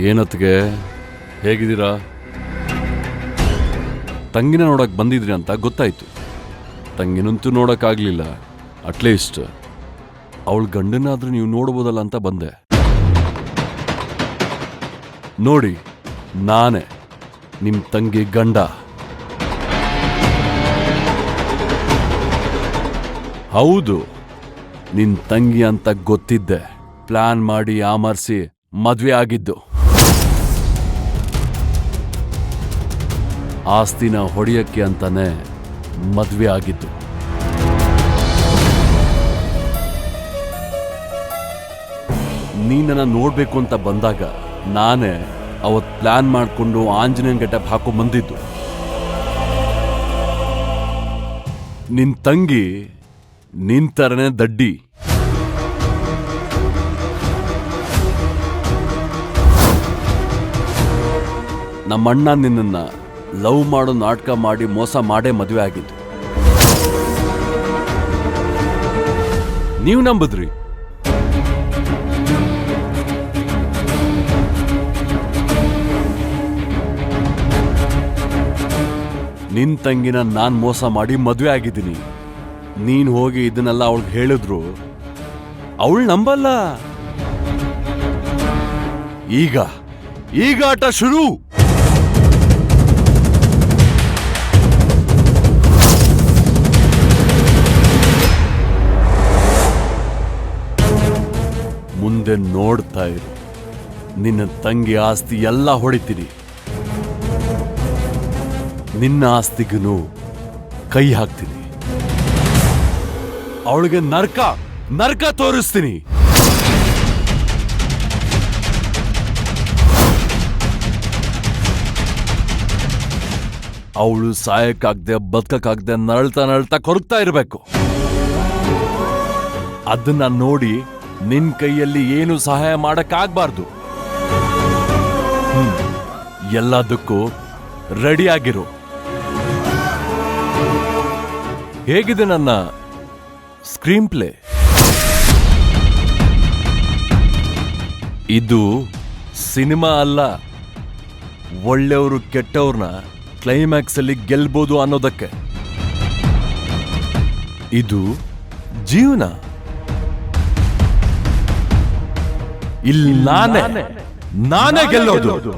ಏನತ್ಗೆ ಹೇಗಿದ್ದೀರಾ? ತಂಗಿನ ನೋಡಕ್ ಬಂದಿದ್ರಿ ಅಂತ ಗೊತ್ತಾಯ್ತು. ತಂಗಿನಂತೂ ನೋಡಕ್ಕಾಗ್ಲಿಲ್ಲ. ಅಟ್ಲೀಸ್ಟ್ ಅವಳ ಗಂಡನಾದ್ರೂ ನೀವು ನೋಡ್ಬೋದಲ್ಲ ಅಂತ ಬಂದೆ. ನೋಡಿ, ನಾನೇ ನಿಮ್ ತಂಗಿ ಗಂಡ. ಹೌದು, ನಿನ್ ತಂಗಿ ಅಂತ ಗೊತ್ತಿದ್ದೆ. ಪ್ಲಾನ್ ಮಾಡಿ ಆಮರ್ಸಿ ಮದ್ವೆ ಆಗಿದ್ದು. ಆಸ್ತಿನ ಹೊಡೆಯಕ್ಕೆ ಅಂತಾನೆ ಮದ್ವೆ ಆಗಿದ್ದು. ನೀನನ್ನ ನೋಡ್ಬೇಕು ಅಂತ ಬಂದಾಗ ನಾನೇ ಅವತ್ ಪ್ಲಾನ್ ಮಾಡ್ಕೊಂಡು ಆಂಜನೇಯನ್ ಗೆಟಪ್ ಹಾಕೋ ಬಂದಿದ್ದು. ನಿನ್ ತಂಗಿ ನಿನ್ ಥರನೇ ದಡ್ಡಿ. ನಮ್ಮಣ್ಣ ನಿನ್ನನ್ನ ಲವ್ ಮಾಡೋ ನಾಟಕ ಮಾಡಿ ಮೋಸ ಮಾಡೇ ಮದುವೆ ಆಗಿದ್ದು. ನೀವು ನಂಬಿದ್ರಿ. ನಿನ್ ತಂಗಿನ ನಾನ್ ಮೋಸ ಮಾಡಿ ಮದುವೆ ಆಗಿದ್ದೀನಿ. ನೀನ್ ಹೋಗಿ ಇದನ್ನೆಲ್ಲ ಅವಳಿಗೆ ಹೇಳಿದ್ರು ಅವಳು ನಂಬಲ್ಲ. ಈಗ ಆಟ ಶುರು. ಮುಂದೆ ನೋಡ್ತಾ ಇರು. ನಿನ್ನ ತಂಗಿ ಆಸ್ತಿ ಎಲ್ಲ ಹೊಡಿತೀನಿ. ನಿನ್ನ ಆಸ್ತಿಗೂ ಕೈ ಹಾಕ್ತೀನಿ. ಅವಳಿಗೆ ನರಕ ತೋರಿಸ್ತೀನಿ. ಅವಳು ಸಾಯಕ್ಕಾಗ್ದೆ ಬದುಕಕ್ಕಾಗ್ದೆ ನರಳ್ತಾ ಕೊರಗ್ತಾ ಇರಬೇಕು. ಅದನ್ನ ನೋಡಿ ನಿನ್ ಕೈಯಲ್ಲಿ ಏನು ಸಹಾಯ ಮಾಡಕ್ಕಾಗ್ಬಾರ್ದು. ಎಲ್ಲದಕ್ಕೂ ರೆಡಿಯಾಗಿರು. ಹೇಗಿದೆ ನನ್ನ ಸ್ಕ್ರೀನ್ ಪ್ಲೇ? ಇದು ಸಿನಿಮಾ ಅಲ್ಲ. ಒಳ್ಳೆಯವರು ಕೆಟ್ಟವ್ರನ್ನ ಕ್ಲೈಮ್ಯಾಕ್ಸ್ ಅಲ್ಲಿ ಗೆಲ್ಬೋದು ಅನ್ನೋದಕ್ಕೆ. ಇದು ಜೀವನ. ಇಲ್ಲಿ ನಾನೇ ಗೆಲ್ಲೋದು.